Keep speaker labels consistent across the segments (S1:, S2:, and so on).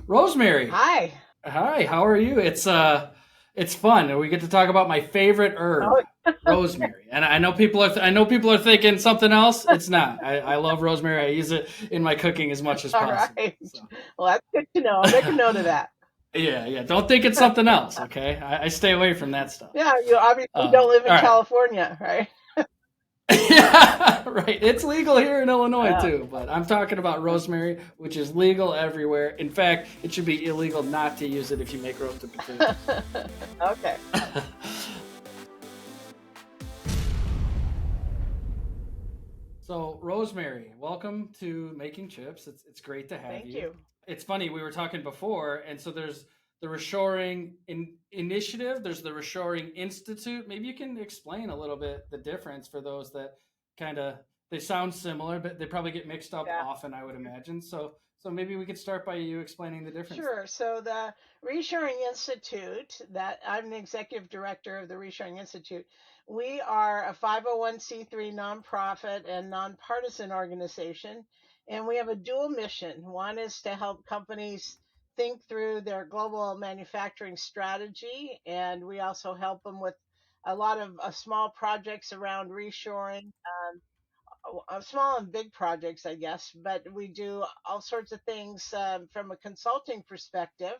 S1: Rosemary,
S2: Hi.
S1: hi, how are you? It's fun. We get to talk about my favorite herb,
S2: Oh,
S1: rosemary. And I know people are thinking something else. It's not. I love rosemary. I use it in my cooking as much as
S2: all
S1: possible.
S2: right.
S1: So
S2: Well, that's good to know. I'll make a note of that.
S1: yeah. Don't think it's something else, okay? I stay away from that stuff.
S2: Yeah, you obviously don't live in
S1: All right.
S2: California, right?
S1: Yeah, right. It's legal here in Illinois
S2: Uh,
S1: too, but I'm talking about rosemary, which is legal everywhere. In fact, it should be illegal not to use it if you make roasted potatoes.
S2: okay.
S1: So, Rosemary, welcome to Making Chips. It's great to have
S2: Thank
S1: you.
S2: you.
S1: It's funny, we were talking before, and so there's the Reshoring Initiative, there's the Reshoring Institute. Maybe you can explain a little bit the difference for those that kind of they sound similar, but they probably get mixed up
S2: Yeah.
S1: often, I would imagine. So maybe we could start by you explaining the difference there.
S2: Sure. So the Reshoring Institute, that I'm the executive director of the Reshoring Institute, we are a 501c3 nonprofit and nonpartisan organization, and we have a dual mission. One is to help companies think through their global manufacturing strategy, and we also help them with a lot of small projects around reshoring. Small and big projects, I guess, but we do all sorts of things from a consulting perspective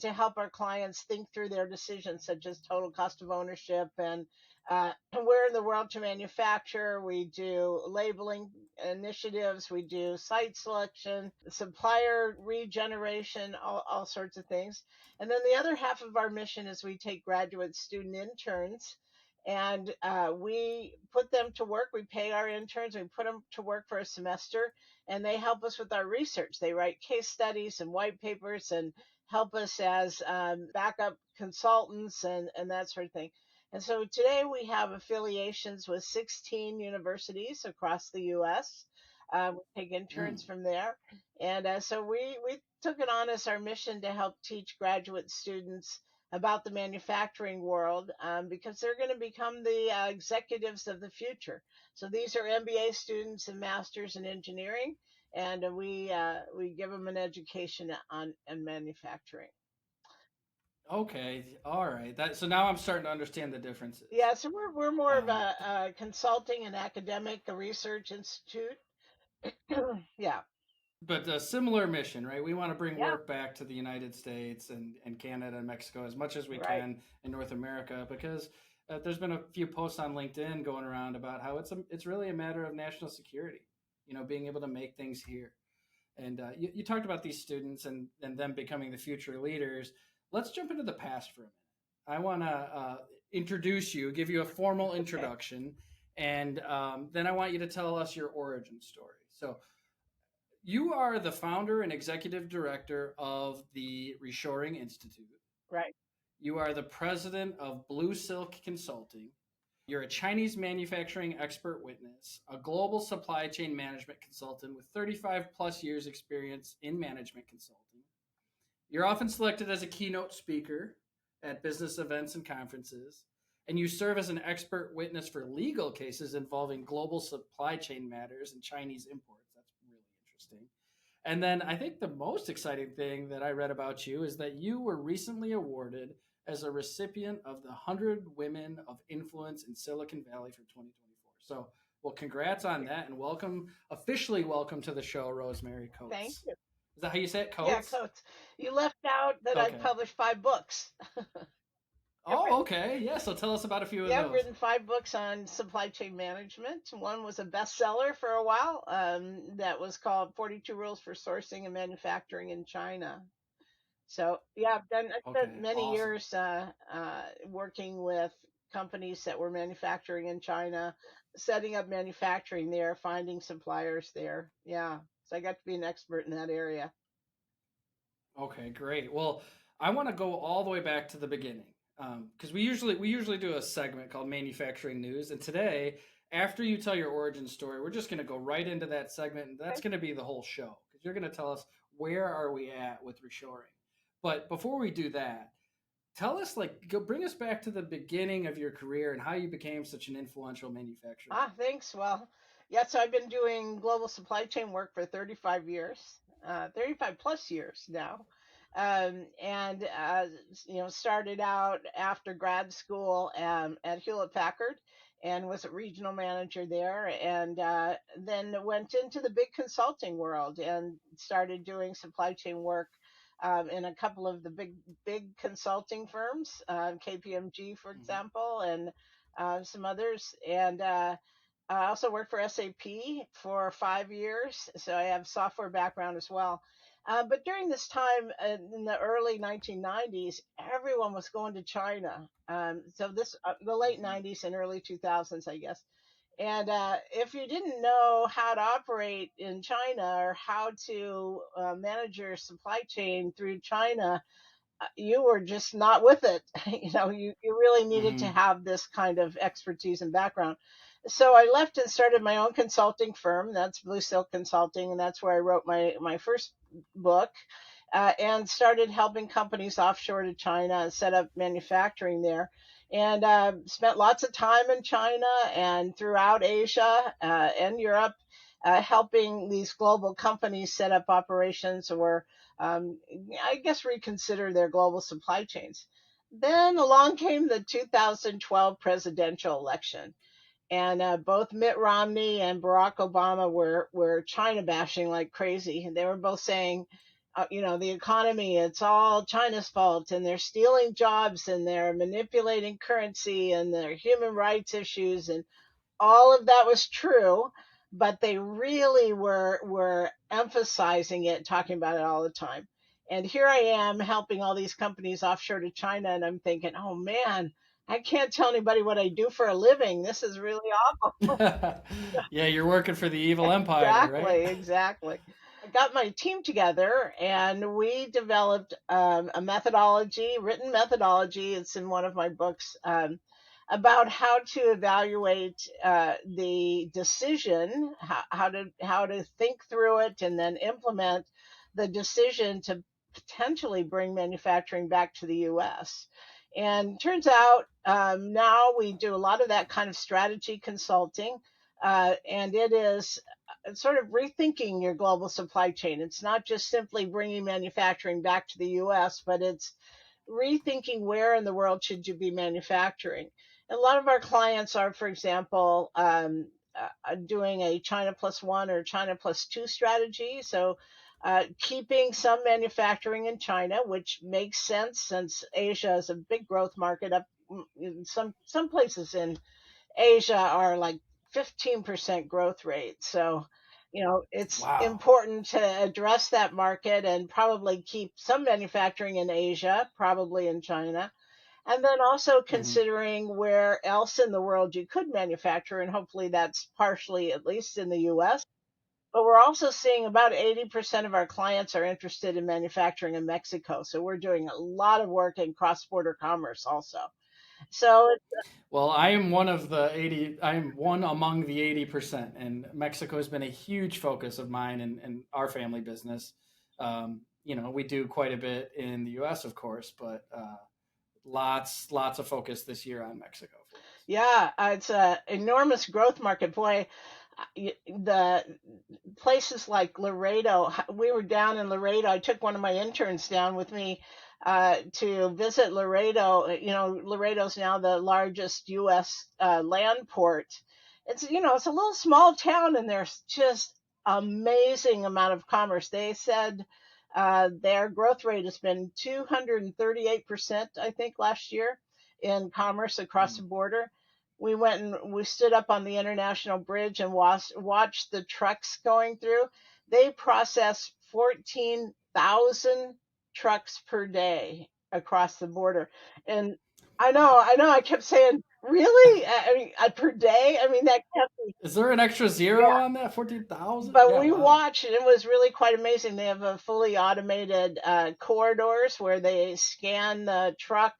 S2: to help our clients think through their decisions, such as total cost of ownership and where in the world to manufacture. We do labeling initiatives, we do site selection, supplier regeneration, all sorts of things. And then the other half of our mission is we take graduate student interns and we put them to work. We pay our interns, we put them to work for a semester, and they help us with our research. They write case studies and white papers and help us as backup consultants and that sort of thing. And so today we have affiliations with 16 universities across the US. We take
S1: Mm.
S2: interns from there. And so we took it on as our mission to help teach graduate students about the manufacturing world because they're going to become the executives of the future. So these are MBA students and masters in engineering, and we give them an education on manufacturing.
S1: Okay, all right. That so now I'm starting to understand the differences.
S2: Yeah, so we're more of
S1: Um,
S2: a consulting and academic a research institute. Yeah,
S1: but a similar mission, right? We want to bring
S2: yeah,
S1: work back to the United States and Canada and Mexico as much as we
S2: right.
S1: can in North America because there's been a few posts on LinkedIn going around about how it's really a matter of national security, being able to make things here. And you talked about these students and them becoming the future leaders. Let's jump into the past for a minute. I want to introduce you, give you a formal
S2: Okay,
S1: introduction, and then I want you to tell us your origin story. So, you are the founder and executive director of the Reshoring Institute.
S2: right.
S1: You are the president of Blue Silk Consulting. You're a Chinese manufacturing expert witness, a global supply chain management consultant with 35 plus years experience in management consulting. You're often selected as a keynote speaker at business events and conferences, and you serve as an expert witness for legal cases involving global supply chain matters and Chinese imports. That's really interesting. And then I think the most exciting thing that I read about you is that you were recently awarded as a recipient of the 100 Women of Influence in Silicon Valley for 2024. So, well, congrats on that and officially welcome to the show, Rosemary
S2: Thank
S1: Coates.
S2: you.
S1: Is that how you say it,
S2: Yeah,
S1: Coates?
S2: Coates. You left out that I've
S1: Okay.
S2: published 5 books.
S1: Oh, okay. Yeah, so tell us about a few of
S2: Yeah, I've
S1: those.
S2: written 5 books on supply chain management. One was a bestseller for a while. That was called 42 Rules for Sourcing and Manufacturing in China. So yeah, I spent
S1: Okay,
S2: many
S1: awesome.
S2: years working with companies that were manufacturing in China, setting up manufacturing there, finding suppliers there. Yeah, so I got to be an expert in that area.
S1: Okay, great. Well, I want to go all the way back to the beginning because we usually do a segment called manufacturing news, and today, after you tell your origin story, we're just going to go right into that segment, and that's
S2: Okay.
S1: going to be the whole show because you're going to tell us where are we at with reshoring. But before we do that, tell us bring us back to the beginning of your career and how you became such an influential manufacturer.
S2: Thanks. Well, yeah, so I've been doing global supply chain work for 35 years. 35 plus years now. And started out after grad school at Hewlett Packard and was a regional manager there, and then went into the big consulting world and started doing supply chain work in a couple of the big consulting firms, KPMG, for example, and some others. And I also worked for SAP for 5 years, so I have software background as well. But during this time in the early 1990s, everyone was going to China. So the late 90s and early 2000s, I guess. And if you didn't know how to operate in China or how to manage your supply chain through China, you were just not with it. You really needed to
S1: Mm-hmm.
S2: have this kind of expertise and background. So I left and started my own consulting firm. That's Blue Silk Consulting, and that's where I wrote my first book, and started helping companies offshore to China and set up manufacturing there. And spent lots of time in China and throughout Asia and Europe, helping these global companies set up operations or, um, I guess, reconsider their global supply chains. Then along came the 2012 presidential election, and both Mitt Romney and Barack Obama were China bashing like crazy. They were both saying, the economy, it's all China's fault, and they're stealing jobs, and they're manipulating currency, and their human rights issues, and all of that was true. But they really were emphasizing it, talking about it all the time. And here I am helping all these companies offshore to China, and I'm thinking, oh man, I can't tell anybody what I do for a living. This is really awful.
S1: Yeah, you're working for the evil empire, right?
S2: Exactly. I got my team together and we developed a methodology, written methodology. It's in one of my books, about how to evaluate the decision, how to think through it, and then implement the decision to potentially bring manufacturing back to the U.S. And turns out now we do a lot of that kind of strategy consulting, and it is sort of rethinking your global supply chain. It's not just simply bringing manufacturing back to the US, but it's rethinking where in the world should you be manufacturing. And a lot of our clients are, for example, doing a China plus one or China plus two strategy. So keeping some manufacturing in China, which makes sense since Asia is a big growth market. Up in some places in Asia are like 15% growth rate. So, it's
S1: Wow.
S2: important to address that market and probably keep some manufacturing in Asia, probably in China. And then also
S1: Hmm.
S2: considering where else in the world you could manufacture, and hopefully that's partially at least in the US. But we're also seeing about 80% of our clients are interested in manufacturing in Mexico. So we're doing a lot of work in cross border commerce also. So
S1: Well, I am one of the 80, I am one among the 80%. And Mexico has been a huge focus of mine and our family business. We do quite a bit in the US, of course, but lots of focus this year on Mexico for us.
S2: yeah, it's a enormous growth market. Boy, the places like Laredo, we were down in Laredo. I took one of my interns down with me to visit Laredo. Laredo's now the largest U.S. Land port. It's a little small town, and there's just amazing amount of commerce. They said their growth rate has been 238%, I think, last year in commerce across the
S1: Mm.
S2: border. We went and we stood up on the international bridge and watched the trucks going through. They process 14,000 trucks per day across the border. And I know, I kept saying, really? I mean, per day? I mean, that kept me,
S1: Is there an extra zero
S2: yeah.
S1: on that? 14,000?
S2: But
S1: Yeah,
S2: we
S1: wow.
S2: watched, and it was really quite amazing. They have a fully automated corridors where they scan the truck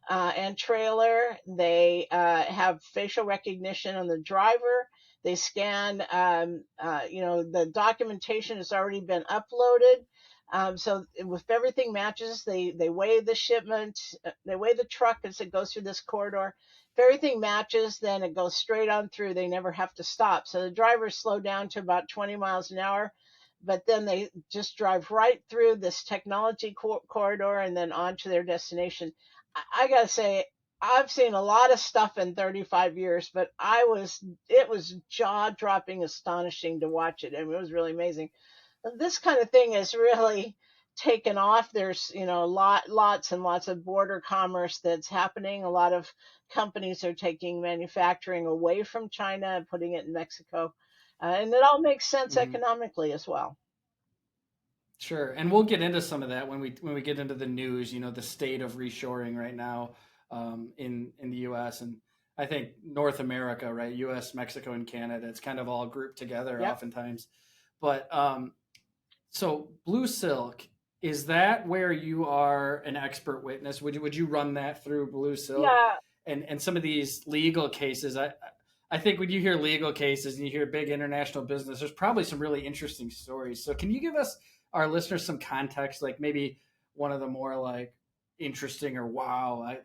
S2: and trailer. They have facial recognition on the driver. They scan, the documentation has already been uploaded. So if everything matches, they weigh the shipment, they weigh the truck as it goes through this corridor. If everything matches, then it goes straight on through. They never have to stop. So the drivers slow down to about 20 miles an hour. but then they just drive right through this technology corridor and then on to their destination. I gotta say, I've seen a lot of stuff in 35 years, but it was jaw dropping, astonishing to watch it. I mean, it was really amazing. This kind of thing is really taken off. There's, lots and lots of border commerce that's happening. A lot of companies are taking manufacturing away from China and putting it in Mexico. And it all makes sense
S1: Mm-hmm.
S2: economically as well.
S1: Sure, and we'll get into some of that when we get into the news. The state of reshoring right now in the U.S. and I think North America, right? U.S., Mexico, and Canada. It's kind of all grouped together
S2: Yep.
S1: oftentimes. But so Blue Silk, is that where you are an expert witness? Would you run that through Blue Silk
S2: Yeah,
S1: and some of these legal cases? I think when you hear legal cases and you hear big international business, there's probably some really interesting stories. So can you give us our listeners some context, like maybe one of the more like interesting or wow,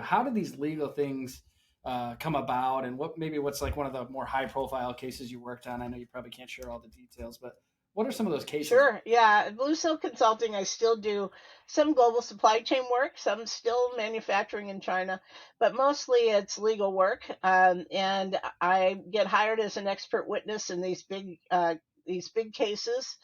S1: how do these legal things come about, and what's like one of the more high profile cases you worked on? I know you probably can't share all the details, but what are some of those cases?
S2: sure. Yeah. At Blue Silk Consulting, I still do some global supply chain work, some still manufacturing in China, but mostly it's legal work. And I get hired as an expert witness in these big cases,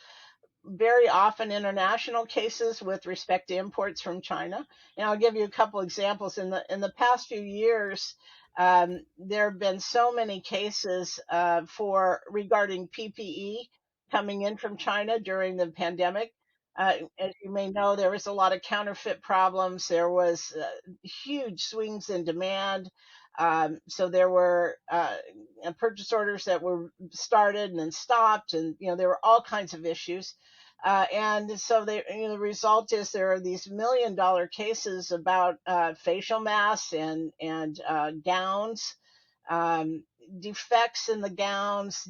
S2: very often international cases with respect to imports from China. And I'll give you a couple examples. In the past few years, there have been so many cases for regarding PPE coming in from China during the pandemic. As you may know, there was a lot of counterfeit problems. There was huge swings in demand. So there were purchase orders that were started and then stopped, and there were all kinds of issues. And so the result is there are these $1 million cases about facial masks and gowns, um, defects in the gowns,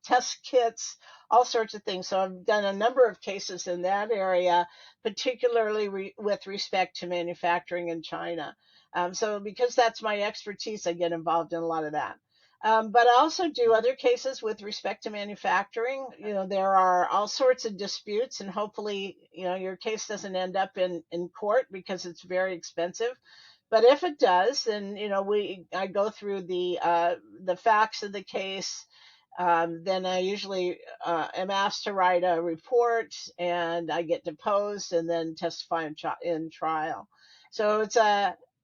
S2: test kits, all sorts of things. So I've done a number of cases in that area, particularly with respect to manufacturing in China. So because that's my expertise, I get involved in a lot of that. But I also do other cases with respect to manufacturing. There are all sorts of disputes, and hopefully, your case doesn't end up in court because it's very expensive. But if it does, then I go through the facts of the case. Then I usually am asked to write a report, and I get deposed and then testify in trial. So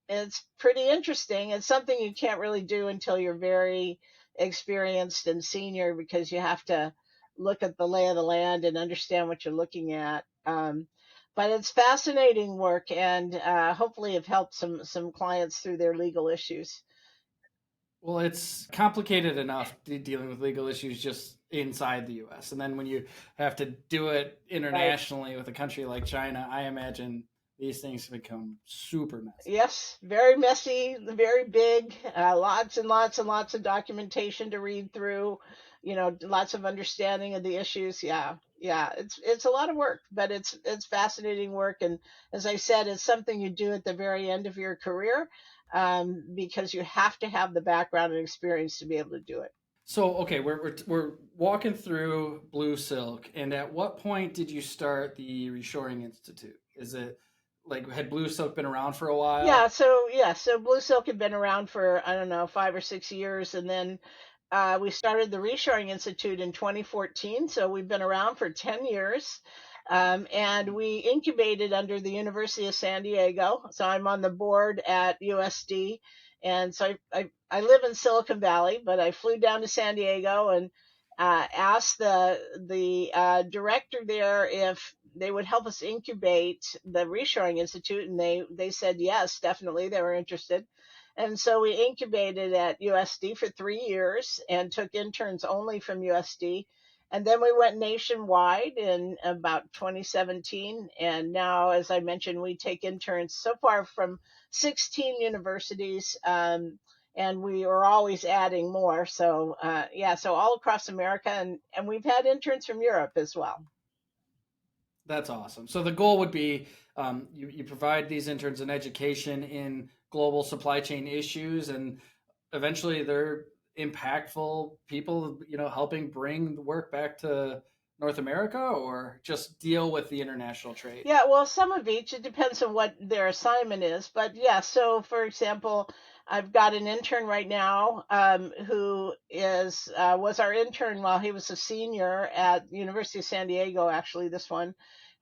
S2: it's pretty interesting. It's something you can't really do until you're very experienced and senior, because you have to look at the lay of the land and understand what you're looking at. But it's fascinating work, and hopefully have helped some clients through their legal issues.
S1: Well, it's complicated enough dealing with legal issues just inside the U.S. And then when you have to do it
S2: Right.
S1: internationally with a country like China, I imagine these things become super messy.
S2: Yes, very messy, very big, lots and lots and lots of documentation to read through, lots of understanding of the issues. Yeah, yeah, it's a lot of work, but it's fascinating work, and as I said, it's something you do at the very end of your career, because you have to have the background and experience to be able to do it.
S1: So, okay, we're walking through Blue Silk, and at what point did you start the Reshoring Institute? Is it like had Blue Silk been around for a while?
S2: So Blue Silk had been around for, I don't know, 5 or 6 years, and then we started the Reshoring Institute in 2014. So we've been around for 10 years. And we incubated under the University of San Diego. So I'm on the board at USD. And so I live in Silicon Valley, but I flew down to San Diego and asked the director there if they would help us incubate the Reshoring Institute, and they said yes, definitely, they were interested. And so we incubated at USD for 3 years and took interns only from USD. And then we went nationwide in about 2017. And now, as I mentioned, we take interns so far from 16 universities. And we are always adding more. So, yeah, so all across America. And we've had interns from Europe as well.
S1: That's awesome. So the goal would be you provide these interns an education in global supply chain issues, and eventually they're impactful people, helping bring the work back to North America, or just deal with the international trade?
S2: Yeah, well, some of each. It depends on what their assignment is. But yeah, so for example, I've got an intern right now who is was our intern while he was a senior at the University of San Diego, actually, this one.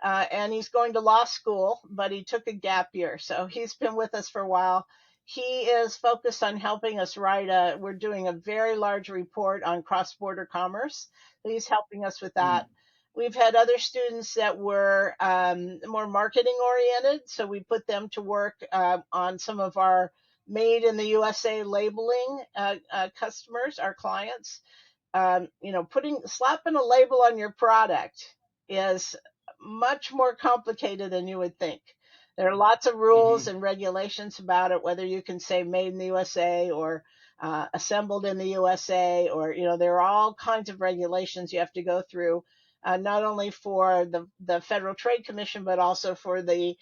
S2: And he's going to law school, but he took a gap year. So he's been with us for a while. He is focused on helping us write we're doing a very large report on cross-border commerce. He's helping us with that.
S1: Mm,
S2: We've had other students that were more marketing oriented, so we put them to work on some of our made in the USA labeling customers, our clients. Putting slapping a label on your product is much more complicated than you would think. There are lots of rules
S1: hmm
S2: and regulations about it, whether you can say made in the USA or assembled in the USA, or there are all kinds of regulations you have to go through, not only for the Federal Trade Commission, but also for the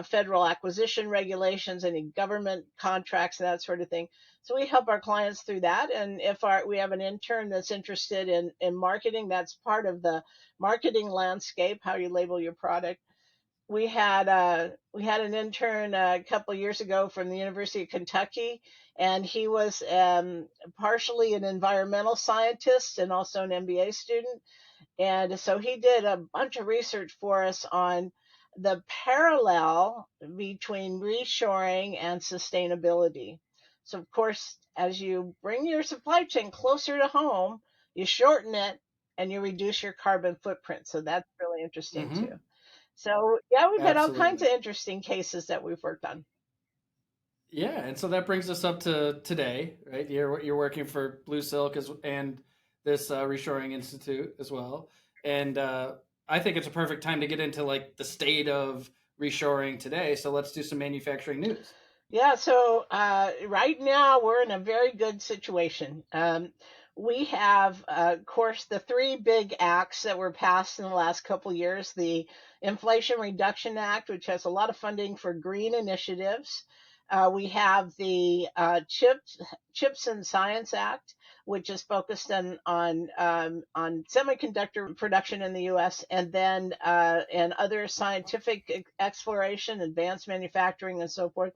S2: federal acquisition regulations, any government contracts, and that sort of thing. So we help our clients through that. And if we have an intern that's interested in marketing, that's part of the marketing landscape, how you label your product. We had an intern a couple of years ago from the University of Kentucky, and he was partially an environmental scientist and also an MBA student. And so he did a bunch of research for us on the parallel between reshoring and sustainability. So, of course, as you bring your supply chain closer to home, you shorten it and you reduce your carbon footprint. So, that's really interesting
S1: hmm
S2: too. So, yeah, we've had all kinds of
S1: Absolutely.
S2: interesting cases that we've worked on.
S1: Yeah, and so that brings us up to today, right? You're working for Blue Silk and this Reshoring Institute as well, and I think it's a perfect time to get into like the state of reshoring today. So let's do some manufacturing news.
S2: Yeah, so right now we're in a very good situation. We have, of course, the three big acts that were passed in the last couple years: the Inflation Reduction Act, which has a lot of funding for green initiatives. We have the Chips and Science Act, which is focused on semiconductor production in the U.S. And other scientific exploration, advanced manufacturing, and so forth.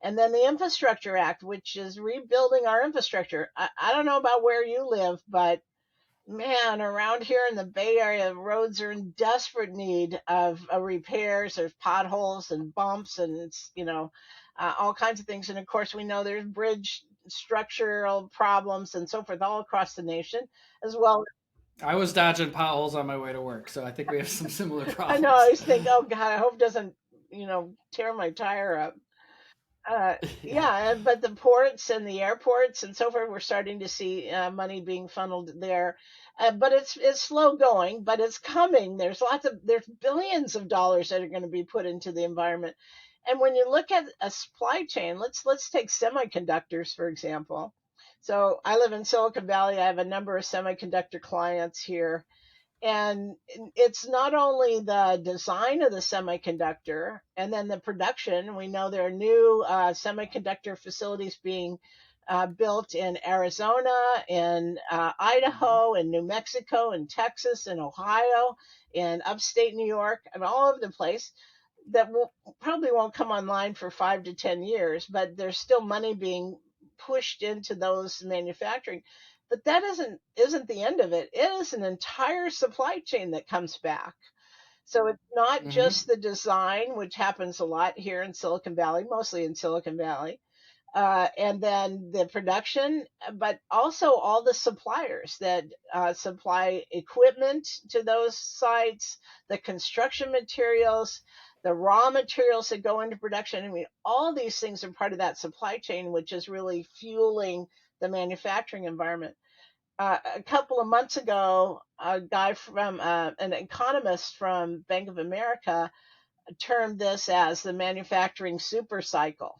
S2: And then the Infrastructure Act, which is rebuilding our infrastructure. I don't know about where you live, but man, around here in the Bay Area, roads are in desperate need of repairs. There's potholes and bumps, and all kinds of things. And of course, we know there's bridge structural problems and so forth all across the nation, as well.
S1: I was dodging potholes on my way to work, so I think we have some similar
S2: I know. I
S1: problems.
S2: always think, oh God, I hope it doesn't, tear my tire up.
S1: Yeah.
S2: Yeah, but the ports and the airports and so forth, we're starting to see money being funneled there. But it's slow going, but it's coming. There's billions of dollars that are going to be put into the environment. And when you look at a supply chain, let's take semiconductors for example. So I live in Silicon Valley. I have a number of semiconductor clients here, and it's not only the design of the semiconductor and then the production. We know there are new semiconductor facilities being built in Arizona, in
S1: Mhm.
S2: Idaho, in New Mexico, in Texas, in Ohio, in upstate New York, and all over the place that probably won't come online for 5 to 10 years, but there's still money being pushed into those manufacturing. But that isn't the end of it. It is an entire supply chain that comes back. So it's not
S1: Mhm.
S2: just the design, which happens a lot here in Silicon Valley, mostly in Silicon Valley, and then the production, but also all the suppliers that supply equipment to those sites, the construction materials, the raw materials that go into production. I mean, all these things are part of that supply chain, which is really fueling the manufacturing environment. A couple of months ago, a guy from an economist from Bank of America termed this as the manufacturing super cycle.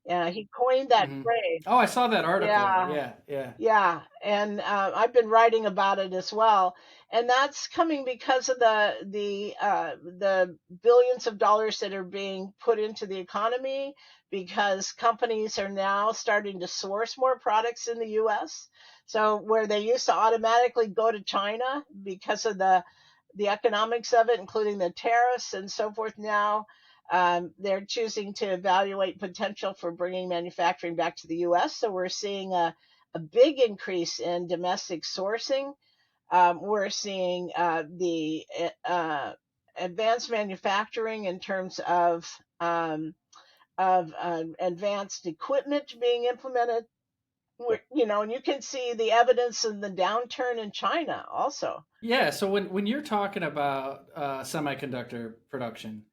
S2: Yeah, he coined that
S1: Mhm.
S2: phrase.
S1: Oh, I saw that article.
S2: Yeah,
S1: Yeah, yeah.
S2: yeah, and I've been writing about it as well, and that's coming because of the billions of dollars that are being put into the economy, because companies are now starting to source more products in the U.S. So where they used to automatically go to China because of the the economics of it, including the tariffs and so forth now. They're choosing to evaluate potential for bringing manufacturing back to the U.S. So we're seeing a big increase in domestic sourcing. We're seeing the advanced manufacturing in terms of advanced equipment being implemented. And you can see the evidence in the downturn in China also.
S1: Yeah, so when you're talking about semiconductor production,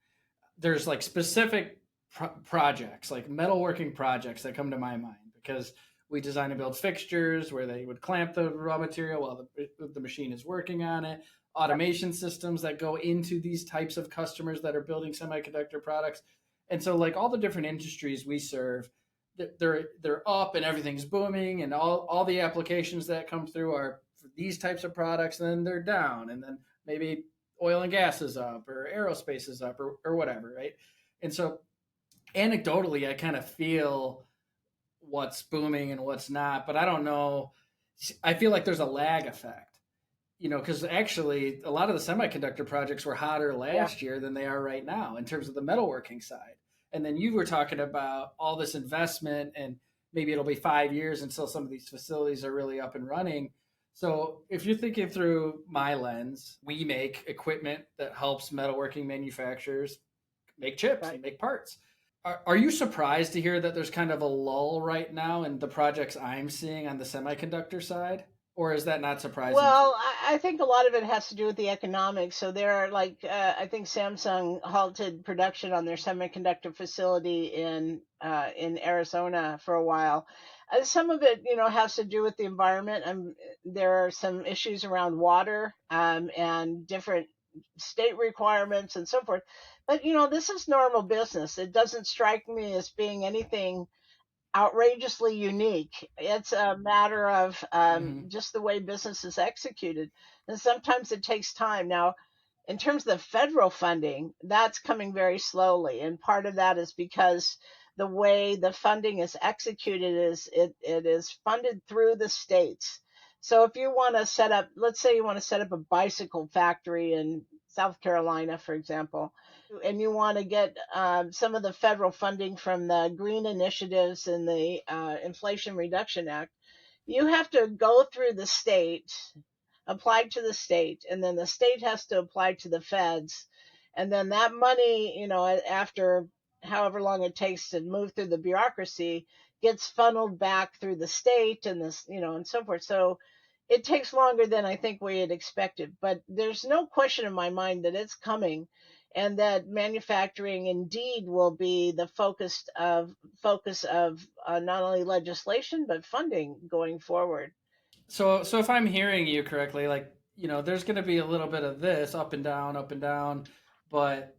S1: there's like specific projects, like metalworking projects that come to my mind because we design and build fixtures where they would clamp the raw material while the machine is working on it. Automation systems that go into these types of customers that are building semiconductor products, and so like all the different industries we serve, they're up and everything's booming, and all the applications that come through are for these types of products, and then they're down, and then maybe oil and gas is up or aerospace is up or whatever, right? And so anecdotally, I kind of feel what's booming and what's not, but I don't know. I feel like there's a lag effect, because actually a lot of the semiconductor projects were hotter
S2: Yeah.
S1: last year than they are right now in terms of the metalworking side. And then you were talking about all this investment, and maybe it'll be 5 years until some of these facilities are really up and running. So if you're thinking through my lens, we make equipment that helps metalworking manufacturers make chips
S2: Right.
S1: and make parts. Are you surprised to hear that there's kind of a lull right now in the projects I'm seeing on the semiconductor side? Or is that not surprising to
S2: Well,
S1: you?
S2: I think a lot of it has to do with the economics. So there are like I think Samsung halted production on their semiconductor facility in Arizona for a while. Some of it, has to do with the environment. There are some issues around water and different state requirements and so forth. But this is normal business. It doesn't strike me as being anything outrageously unique. It's a matter of
S1: Mm-hmm.
S2: just the way business is executed. And sometimes it takes time. Now, in terms of the federal funding, that's coming very slowly. And part of that is because the way the funding is executed is it is funded through the states. So if you want to set up, let's say you want to set up a bicycle factory in South Carolina, for example, and you want to get some of the federal funding from the green initiatives and the Inflation Reduction Act, you have to go through the state, apply to the state, and then the state has to apply to the feds. And then that money, after however long it takes to move through the bureaucracy, gets funneled back through the state and this, and so forth. So it takes longer than I think we had expected, but there's no question in my mind that it's coming and that manufacturing indeed will be the focus of not only legislation but funding going forward.
S1: So if I'm hearing you correctly, like, there's going to be a little bit of this up and down, but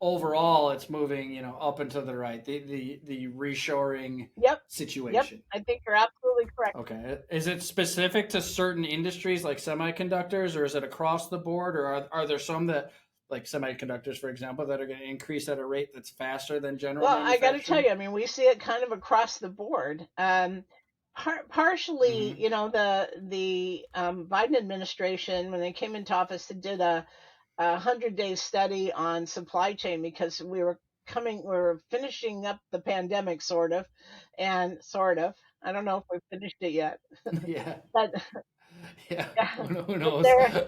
S1: overall it's moving, up and to the right. The reshoring
S2: Yep. Yep.
S1: situation.
S2: I think you're absolutely correct.
S1: Okay. Is it specific to certain industries like semiconductors, or is it across the board, or are there some that, like semiconductors, for example, that are going to increase at a rate that's faster than general
S2: Well, I got to tell
S1: manufacturing?
S2: you, I mean, we see it kind of across the board. Partially,
S1: Mm-hmm.
S2: the Biden administration, when they came into office, they did a 100-day study on supply chain because we were finishing up the pandemic, sort of, and sort of. I don't know if we've finished it yet,
S1: Yeah.
S2: but
S1: Yeah.
S2: yeah,
S1: Who knows?
S2: there,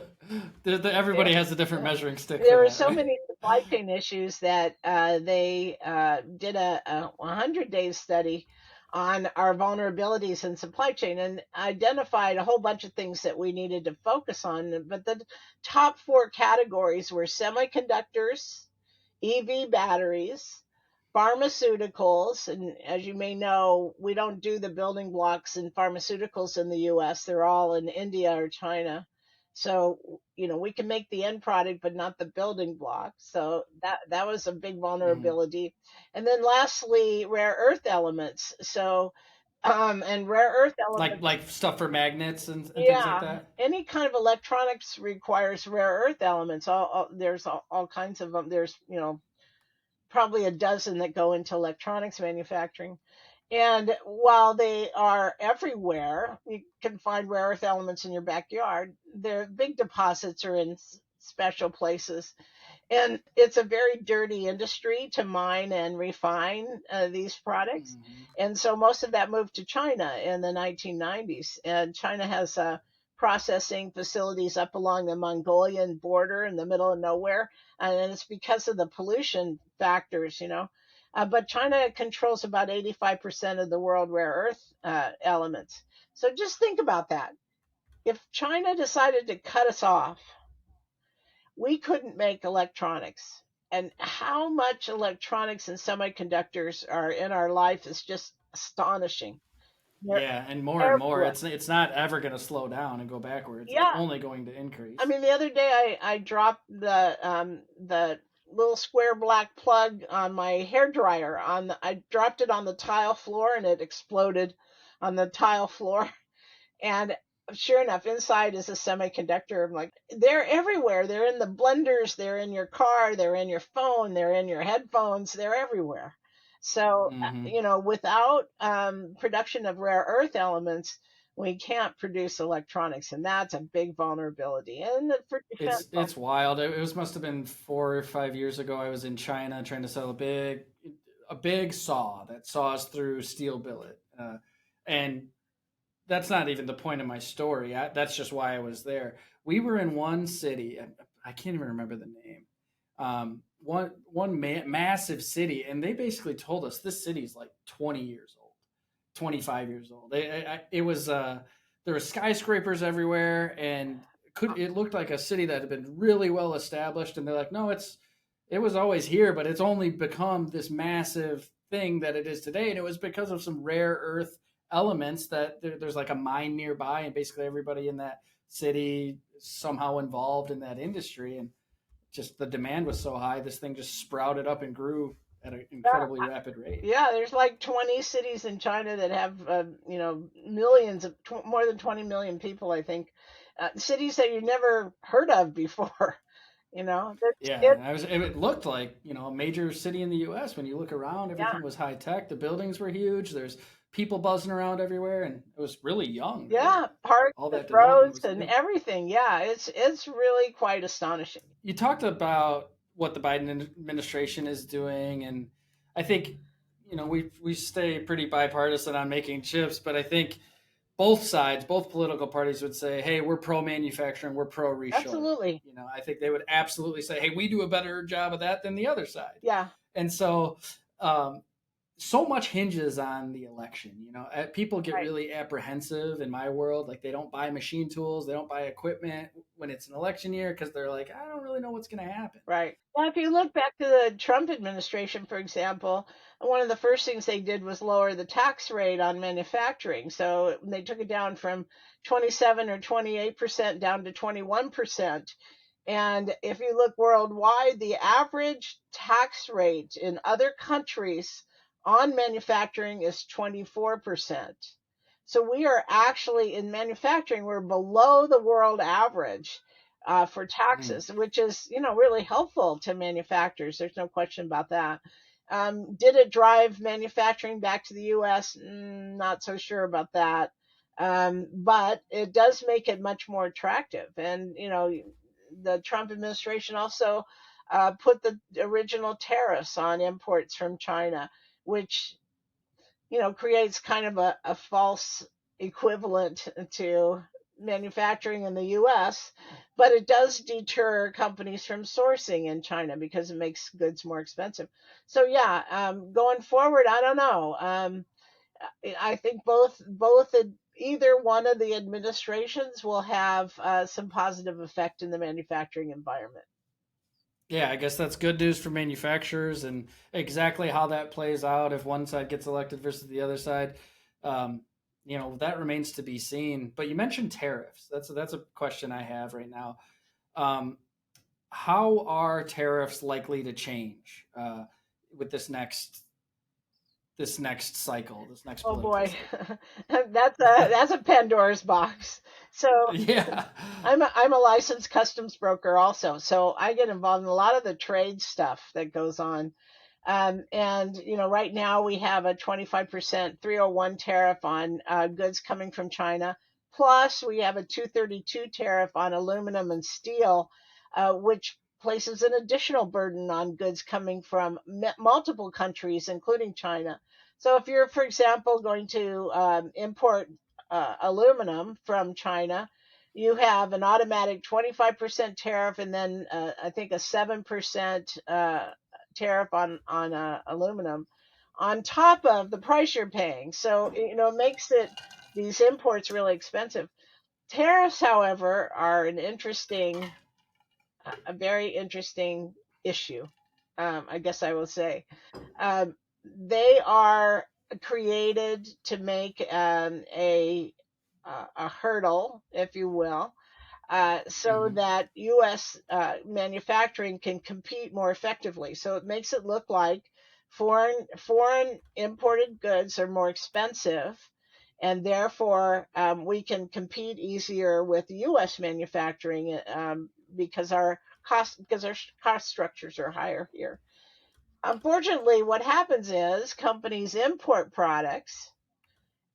S1: Everybody
S2: there,
S1: has a different measuring stick for
S2: there were
S1: that,
S2: so
S1: right?
S2: many supply chain issues that they did a 100-day study on our vulnerabilities in supply chain and identified a whole bunch of things that we needed to focus on. But the top four categories were semiconductors, EV batteries, pharmaceuticals, and as you may know, we don't do the building blocks in pharmaceuticals in the US. They're all in India or China. So, we can make the end product but not the building block. So that was a big
S1: Hmm.
S2: vulnerability. And then lastly, rare earth elements. So and rare earth
S1: Like
S2: elements,
S1: like stuff for magnets and things like
S2: yeah,
S1: that.
S2: any kind of electronics requires rare earth elements. There's all kinds of them. There's, probably a dozen that go into electronics manufacturing. And while they are everywhere, you can find rare earth elements in your backyard. Their big deposits are in special places. And it's a very dirty industry to mine and refine these products.
S1: Hmm.
S2: And so most of that moved to China in the 1990s. And China has processing facilities up along the Mongolian border in the middle of nowhere. And it's because of the pollution factors, you know. But China controls about 85% of the world rare earth elements. So just think about that. If China decided to cut us off, we couldn't make electronics. And how much electronics and semiconductors are in our life is just astonishing. They're
S1: Yeah, and more.
S2: everywhere.
S1: It's not ever going to slow down and go backwards. It's
S2: Yeah.
S1: only going to
S2: I
S1: increase.
S2: mean, the other day I dropped the little square black plug on my hair dryer I dropped it on the tile floor and it exploded on the tile floor. And sure enough, inside is a semiconductor. I'm like, they're everywhere. They're in the blenders, they're in your car, they're in your phone, they're in your headphones, they're everywhere. So,
S1: Hmm.
S2: you know, without production of rare earth elements, we can't produce electronics, and that's a big vulnerability. And for defense,
S1: It's wild. It was must have been 4 or 5 years ago. I was in China trying to sell a big saw that saws through steel billet, and that's not even the point of my story. That's just why I was there. We were in one city. I can't even remember the name. Massive city, and they basically told us this city's like 20 years old, 25 years old. It was there were skyscrapers everywhere, and it looked like a city that had been really well established. And they're like, no, it was always here, but it's only become this massive thing that it is today, and it was because of some rare earth elements that there's like a mine nearby, and basically everybody in that city is somehow involved in that industry, and just the demand was so high, this thing just sprouted up and grew at an
S2: yeah,
S1: incredibly rapid rate.
S2: yeah, there's like 20 cities in China that have, you know, millions of more than 20 million people, I think. Cities that you never heard of before. You know,
S1: Yeah,
S2: it,
S1: and it looked like, a major city in the US. When you look around,
S2: yeah,
S1: everything was high tech, the buildings were huge, there's people buzzing around everywhere, and it was really young,
S2: yeah,
S1: really.
S2: parks
S1: All
S2: and
S1: that development
S2: roads
S1: was
S2: and
S1: new.
S2: everything. Yeah, it's really quite astonishing.
S1: You talked about what the Biden administration is doing, and I think we stay pretty bipartisan on making chips, but I think both sides, both political parties would say, "Hey, we're pro manufacturing, we're pro reshoring."
S2: Absolutely.
S1: I think they would absolutely say, "Hey, we do a better job of that than the other side."
S2: Yeah.
S1: And so, um, so much hinges on the election. People get
S2: Right.
S1: really apprehensive in my world. Like they don't buy machine tools, they don't buy equipment when it's an election year because they're like, I don't really know what's going to happen.
S2: Right. Now, if you look back to the Trump administration, for example, one of the first things they did was lower the tax rate on manufacturing. So they took it down from 27 or 28% down to 21%. And if you look worldwide, the average tax rate in other countries on manufacturing is 24%. So we are actually in manufacturing, we're below the world average for
S1: Mm.
S2: taxes, which is, you know, really helpful to manufacturers. There's no question about that. Did it drive manufacturing back to the U.S.? Not so sure about that. But it does make it much more attractive. And, you know, the Trump administration also put the original tariffs on imports from China, which, you know, creates kind of a false equivalent to manufacturing in the US, but it does deter companies from sourcing in China because it makes goods more expensive. So yeah, going forward, I don't know. I think either one of the administrations will have some positive effect in the manufacturing environment.
S1: Yeah, I guess that's good news for manufacturers, and exactly how that plays out if one side gets elected versus the other side. Um, that remains to be seen. But you mentioned tariffs. That's a question I have right now. Um, how are tariffs likely to change with this next cycle, this next
S2: Oh
S1: political
S2: boy,
S1: cycle?
S2: that's a Pandora's box. So
S1: Yeah.
S2: I'm a licensed customs broker also, so I get involved in a lot of the trade stuff that goes on. And you know, right now we have a 25% 301 tariff on goods coming from China. Plus, we have a 232 tariff on aluminum and steel. which places an additional burden on goods coming from multiple countries, including China. So if you're, for example, going to import aluminum from China, you have an automatic 25% tariff, and then I think a 7% tariff on aluminum on top of the price you're paying. So it makes these imports really expensive. Tariffs, however, are a very interesting issue. I guess I will say they are created to make a hurdle, if you will, so
S1: Hmm.
S2: that U.S. Manufacturing can compete more effectively. So it makes it look like foreign imported goods are more expensive, and therefore we can compete easier with U.S. manufacturing because our cost structures are higher here. Unfortunately, what happens is companies import products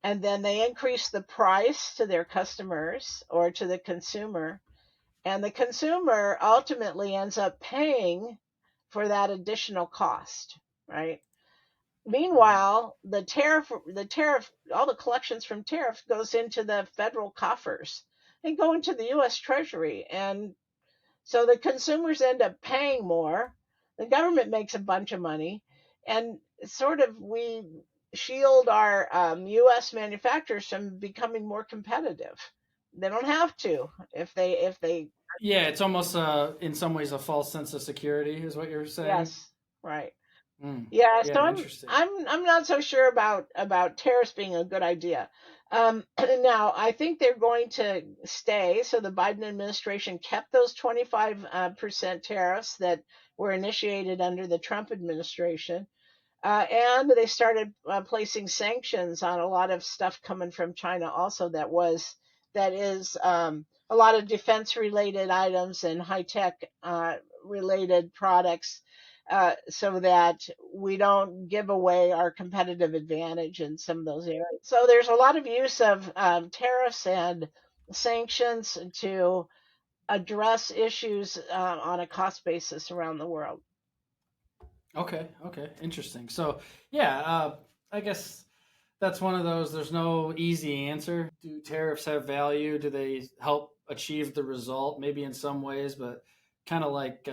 S2: and then they increase the price to their customers or to the consumer, and the consumer ultimately ends up paying for that additional cost, right?
S1: Hmm.
S2: Meanwhile, all the collections from tariffs goes into the federal coffers and go into the U.S. Treasury, and so the consumers end up paying more. The government makes a bunch of money, and sort of we shield our U.S. manufacturers from becoming more competitive. They don't have to if they.
S1: Yeah, it's almost in some ways a false sense of security, is what you're saying.
S2: Yes, right.
S1: Mm.
S2: Yeah, so
S1: Yeah,
S2: I'm
S1: interesting.
S2: I'm I'm not so sure about tariffs being a good idea. Now, I think they're going to stay. So the Biden administration kept those 25% tariffs that were initiated under the Trump administration. And they started placing sanctions on a lot of stuff coming from China also that is a lot of defense related items and high tech related products, so that we don't give away our competitive advantage in some of those areas. So there's a lot of use of tariffs and sanctions to address issues on a cost basis around the world.
S1: Okay, okay, interesting. So, yeah, I guess that's one of those. There's no easy answer. Do tariffs have value? Do they help achieve the result? Maybe in some ways, but kind of like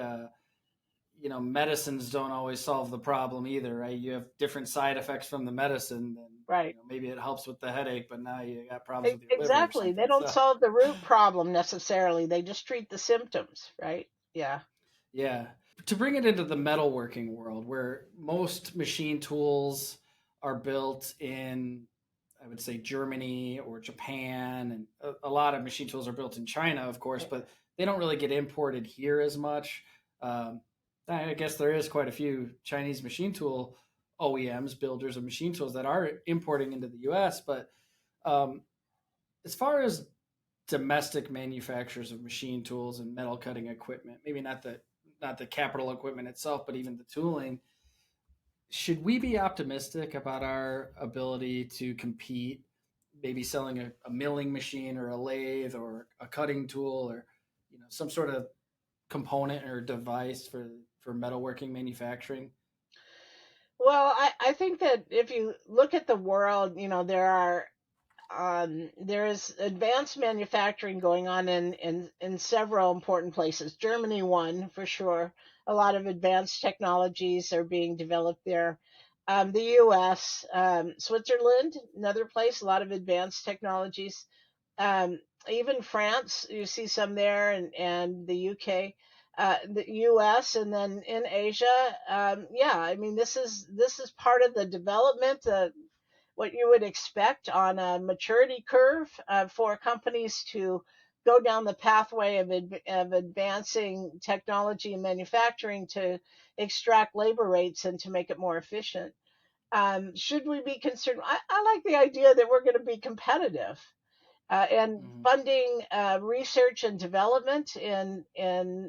S1: medicines don't always solve the problem either, right? You have different side effects from the medicine, and
S2: Right.
S1: maybe it helps with the headache, but now you got problems with your liver or
S2: Exactly. They
S1: something.
S2: don't
S1: So,
S2: solve the root problem necessarily. They just treat the symptoms, right? Yeah.
S1: yeah. To bring it into the metalworking world, where most machine tools are built in, I would say, Germany or Japan, and a lot of machine tools are built in China, of course, but they don't really get imported here as much. Um, I guess there is quite a few Chinese machine tool OEMs, builders of machine tools, that are importing into the U.S. But um, as far as domestic manufacturers of machine tools and metal cutting equipment, maybe not the capital equipment itself, but even the tooling, should we be optimistic about our ability to compete, maybe selling a milling machine or a lathe or a cutting tool, or some sort of component or device for metalworking manufacturing?
S2: Well, I think that if you look at the world, there's advanced manufacturing going on in several important places. Germany, one for sure. A lot of advanced technologies are being developed there. The U.S., Switzerland, another place, a lot of advanced technologies. Um, Even France, you see some there, and the UK, the US, and then in Asia. Yeah, I mean this is part of the development. What you would expect on a maturity curve for companies to go down the pathway of advancing technology and manufacturing to extract labor rates and to make it more efficient. Should we be concerned? I like the idea that we're going to be competitive and
S1: Mm-hmm.
S2: funding research and development in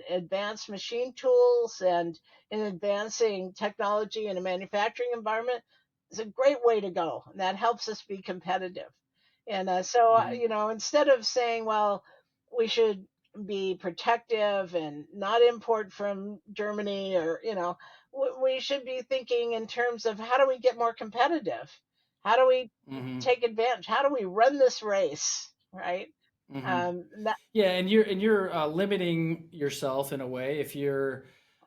S2: advanced machine tools and in advancing technology in a manufacturing environment is a great way to go. And that helps us be competitive. And
S1: Mm-hmm.
S2: instead of saying, well, we should be protective and not import from Germany, or we should be thinking in terms of how do we get more competitive? How do we
S1: Hmm.
S2: take advantage? How do we run this race, right?
S1: Hmm.
S2: That,
S1: Yeah, and you're limiting yourself in a way if you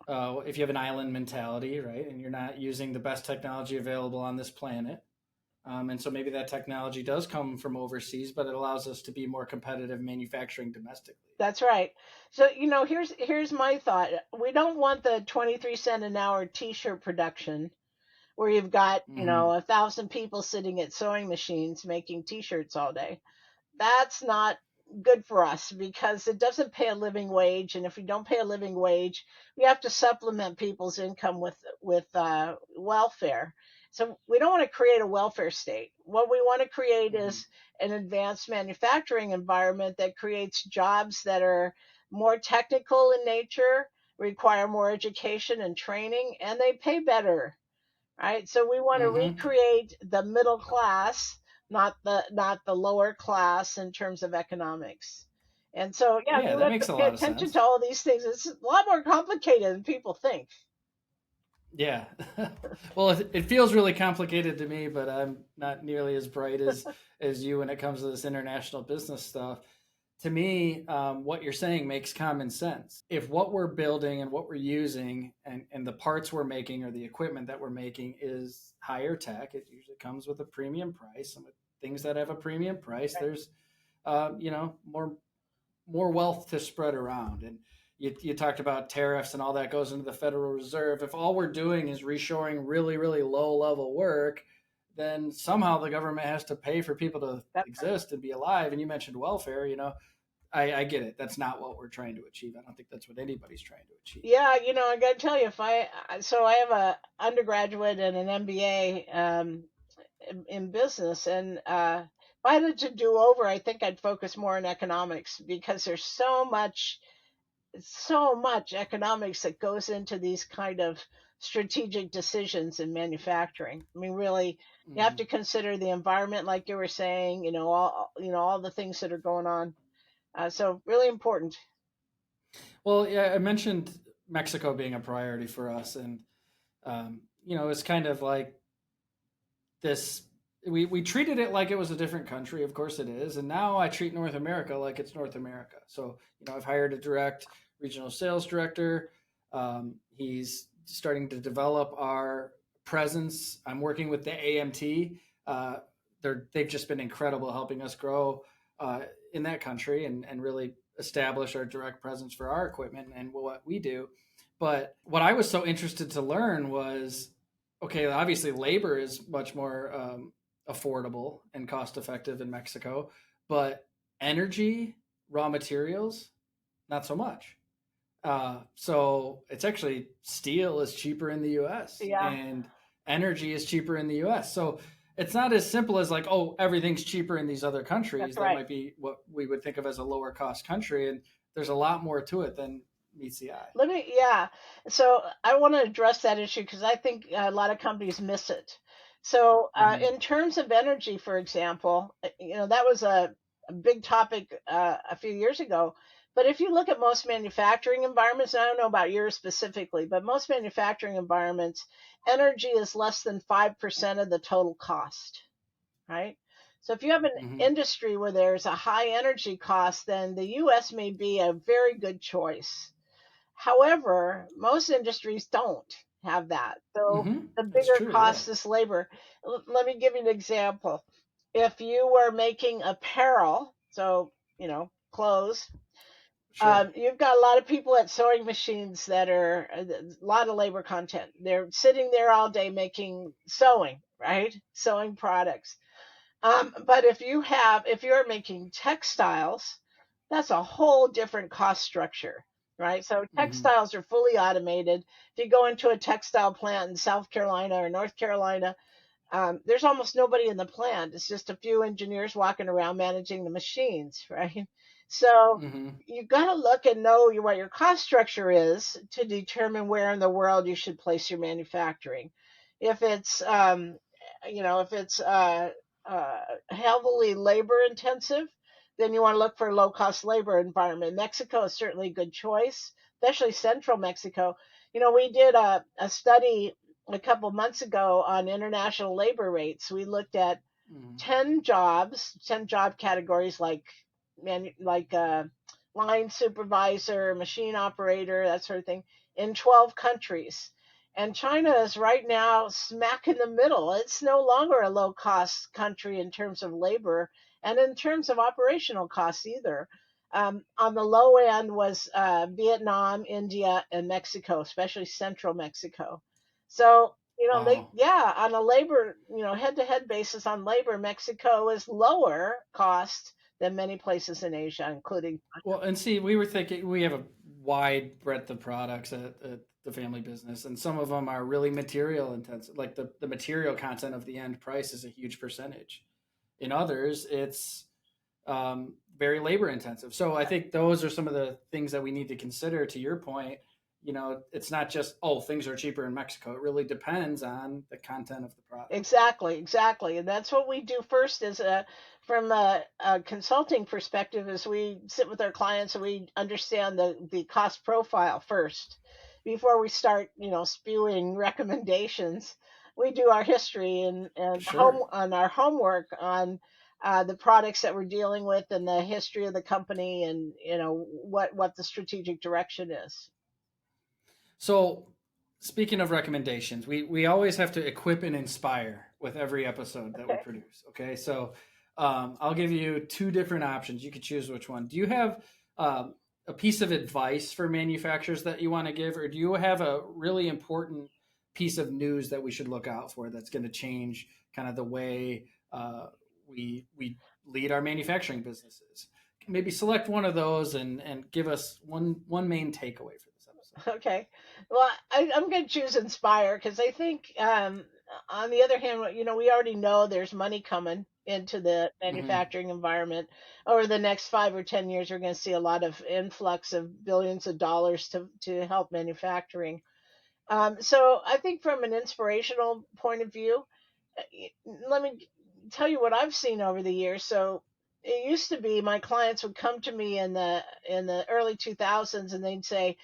S1: have an island mentality, right, and you're not using the best technology available on this planet. And so maybe that technology does come from overseas, but it allows us to be more competitive manufacturing domestically.
S2: that's right. So here's my thought. We don't want the 23 cent an hour T-shirt production where you've got
S1: Hmm.
S2: 1,000 people sitting at sewing machines making T-shirts all day. That's not good for us because it doesn't pay a living wage, and if we don't pay a living wage, we have to supplement people's income with welfare. So we don't want to create a welfare state. What we want to create
S1: Hmm.
S2: is an advanced manufacturing environment that creates jobs that are more technical in nature, require more education and training, and they pay better, right? So we want to
S1: Hmm.
S2: recreate the middle class, not the lower class in terms of economics. And so, yeah,
S1: Yeah,
S2: we
S1: that
S2: have
S1: makes
S2: to
S1: a
S2: pay
S1: lot of
S2: attention to
S1: sense.
S2: all these things. It's a lot more complicated than people think.
S1: Yeah. Well, it feels really complicated to me, but I'm not nearly as bright as you when it comes to this international business stuff. To me, what you're saying makes common sense. If what we're building and what we're using and the parts we're making or the equipment that we're making is higher tech, it usually comes with a premium price. And with things that have a premium price, there's more wealth to spread around. And you talked about tariffs and all that goes into the Federal Reserve. If all we're doing is reshoring really, really low level work, then somehow the government has to pay for people to
S2: That's right.
S1: exist and be alive. And you mentioned welfare, I get it. That's not what we're trying to achieve. I don't think that's what anybody's trying to achieve.
S2: Yeah, I got to tell you, if I have a undergraduate and an MBA in business, and if I had to do over, I think I'd focus more on economics because there's so much economics that goes into these kind of strategic decisions in manufacturing. I mean, really, you have
S1: Hmm.
S2: to consider the environment, like you were saying. All the things that are going on. So really important.
S1: Well, yeah, I mentioned Mexico being a priority for us, and it's kind of like this we treated it like it was a different country. Of course it is. And now I treat North America like it's North America. So, I've hired a direct regional sales director. He's starting to develop our presence. I'm working with the AMT. They've just been incredible helping us grow in that country and really establish our direct presence for our equipment and what we do. But what I was so interested to learn was, okay, obviously labor is much more affordable and cost effective in Mexico, but energy, raw materials, not so much. So it's actually steel is cheaper in the U.S.
S2: Yeah,
S1: and energy is cheaper in the U.S. So it's not as simple as like, oh, everything's cheaper in these other
S2: that's
S1: countries. That
S2: right.
S1: might be what we would think of as a lower cost country, and there's a lot more to it than meets the eye.
S2: Yeah. So I want to address that issue because I think a lot of companies miss it. So,
S1: Mm-hmm.
S2: in terms of energy, for example, that was a big topic a few years ago. But if you look at most manufacturing environments, and I don't know about yours specifically, but most manufacturing environments, energy is less than 5% of the total cost, right? So if you have an
S1: Mm-hmm.
S2: industry where there's a high energy cost, then the US may be a very good choice. However, most industries don't have that. So
S1: Mm-hmm.
S2: the
S1: That's
S2: bigger
S1: true. Yeah.
S2: cost is labor. Let me give you an example. If you were making apparel, so, clothes,
S1: Sure.
S2: you've got a lot of people at sewing machines that are a lot of labor content. They're sitting there all day making sewing, right? Sewing products. But if you're making textiles, that's a whole different cost structure, right? So
S1: Mm-hmm.
S2: textiles are fully automated. If you go into a textile plant in South Carolina or North Carolina, there's almost nobody in the plant. It's just a few engineers walking around managing the machines, right? So
S1: Mm-hmm.
S2: you've got to look and know what your cost structure is to determine where in the world you should place your manufacturing. If it's, if it's heavily labor intensive, then you want to look for a low cost labor environment. Mexico is certainly a good choice, especially central Mexico. We did a study a couple months ago on international labor rates. We looked at
S1: Mhm.
S2: 10 jobs, 10 job categories like line supervisor, machine operator, that sort of thing, in 12 countries. And China is right now smack in the middle. It's no longer a low cost country in terms of labor and in terms of operational costs either. On the low end was Vietnam, India, and Mexico, especially central Mexico. So,
S1: Wow.
S2: on a labor, head to head basis on labor, Mexico is lower cost than many places in Asia, including.
S1: Well, and see, we were thinking we have a wide breadth of products at the family business, and some of them are really material intensive. Like the material content of the end price is a huge percentage. In others, it's very labor intensive. So I think those are some of the things that we need to consider. To your point, it's not just, oh, things are cheaper in Mexico. It really depends on the content of the product.
S2: Exactly, exactly. And that's what we do first is from a consulting perspective is we sit with our clients and we understand the cost profile first before we start, spewing recommendations. We do our history and
S1: Sure.
S2: our homework on the products that we're dealing with and the history of the company and what the strategic direction is.
S1: So, speaking of recommendations, we always have to equip and inspire with every episode that we
S2: Okay.
S1: produce. Okay, so I'll give you two different options. You can choose which one. Do you have a piece of advice for manufacturers that you want to give, or do you have a really important piece of news that we should look out for that's going to change kind of the way we lead our manufacturing businesses? Maybe select one of those and give us one main takeaway for this episode.
S2: Okay. Well, I'm going to choose Inspire because I think, on the other hand, we already know there's money coming into the
S1: Mm-hmm.
S2: manufacturing environment. Over the next 5 or 10 years, we're going to see a lot of influx of billions of dollars to help manufacturing. So I think from an inspirational point of view, let me tell you what I've seen over the years. So it used to be my clients would come to me in the early 2000s and they'd say,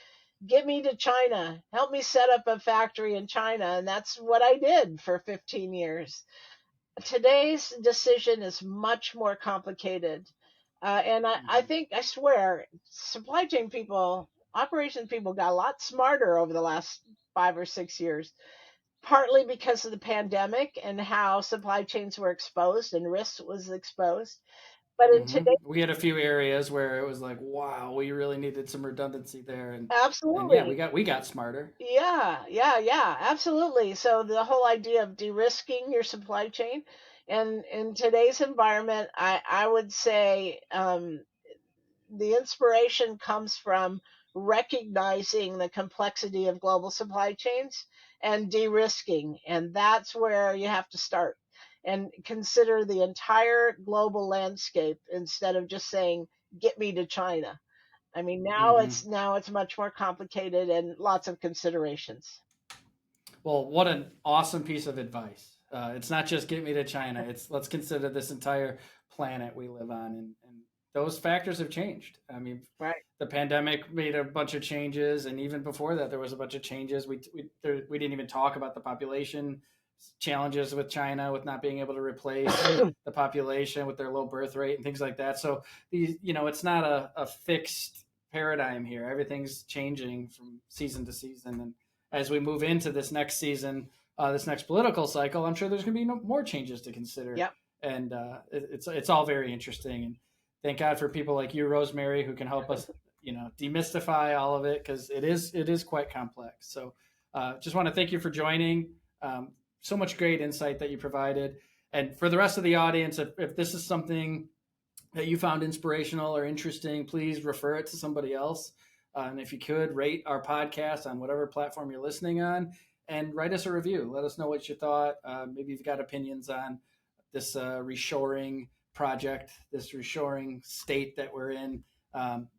S2: "Get me to China. Help me set up a factory in China." And that's what I did for 15 years. Today's decision is much more complicated. And I
S1: Mm-hmm.
S2: think, I swear, supply chain people, operations people got a lot smarter over the last 5 or 6 years, partly because of the pandemic and how supply chains were exposed and risk was exposed. But in
S1: Mm-hmm.
S2: today,
S1: We had a few areas where it was like, wow, we really needed some redundancy there, and yeah,
S2: absolutely.
S1: we got smarter.
S2: Yeah, yeah, yeah, absolutely. So the whole idea of de-risking your supply chain, and in today's environment, I would say the inspiration comes from recognizing the complexity of global supply chains and de-risking, and that's where you have to start and consider the entire global landscape instead of just saying, "Get me to China." I mean,
S1: Mm-hmm.
S2: now it's much more complicated and lots of considerations.
S1: Well, what an awesome piece of advice. It's not just get me to China. It's let's consider this entire planet we live on, and those factors have changed. I mean,
S2: Right.
S1: the pandemic made a bunch of changes, and even before that, there was a bunch of changes. We didn't even talk about the population challenges with China, with not being able to replace the population with their low birth rate and things like that. So it's not a fixed paradigm here. Everything's changing from season to season, and as we move into this next season, this next political cycle, I'm sure there's going to be more changes to consider,
S2: Yep.
S1: and it's all very interesting. And thank God for people like you, Rosemary, who can help us, demystify all of it because it is quite complex. So, just want to thank you for joining. Um, so much great insight that you provided, and for the rest of the audience, if this is something that you found inspirational or interesting, please refer it to somebody else. And if you could, rate our podcast on whatever platform you're listening on and write us a review. Let us know what you thought. Maybe you've got opinions on this reshoring project, this reshoring state that we're in.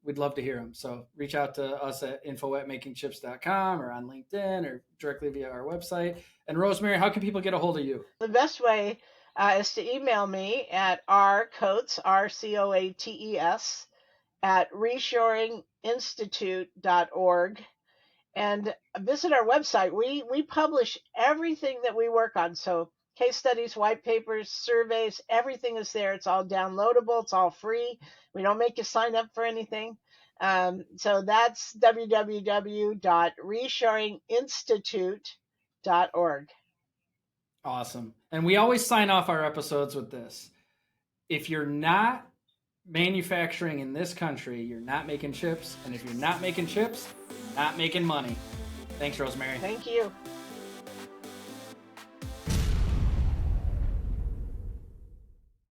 S1: We'd love to hear them. So reach out to us at info@makingchips.com or on LinkedIn or directly via our website. And Rosemary, how can people get a hold of you?
S2: The best way is to email me at rcoates, RCOATES, at reshoringinstitute.org, and visit our website. We publish everything that we work on. So case studies, white papers, surveys, everything is there. It's all downloadable. It's all free. We don't make you sign up for anything. So that's www.reshoringinstitute.org.
S1: Awesome. And we always sign off our episodes with this. If you're not manufacturing in this country, you're not making chips. And if you're not making chips, you're not making money. Thanks, Rosemary.
S2: Thank you.